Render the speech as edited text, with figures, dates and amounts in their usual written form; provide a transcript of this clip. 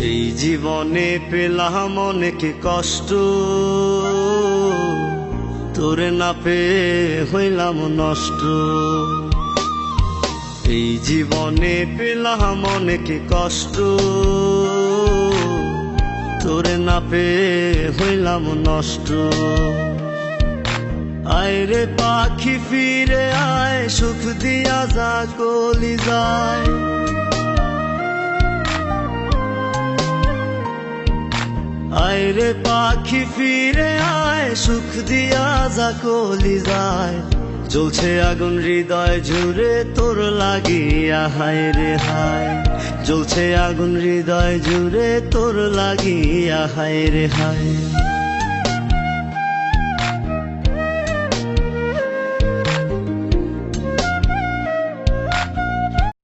এই জীবনে পেলাম অনেক কষ্ট, তোরে না পেয়ে হইলাম নষ্ট। এই জীবনে পেলাম অনেক কষ্ট, তোরে না পেয়ে হইলাম নষ্ট। আয় রে পাখি ফিরে আয়, সুখ দিয়া যা কলি যায়। আয় রে পাখি ফিরে আয়, সুখ দিয়া যা কলি যায়। জ্বলছে আগুন হৃদয় জুড়ে তোর লাগিয়া, হায় রে হায়। জ্বলছে আগুন হৃদয় জুড়ে তোর লাগিয়া, হায় রে হায়।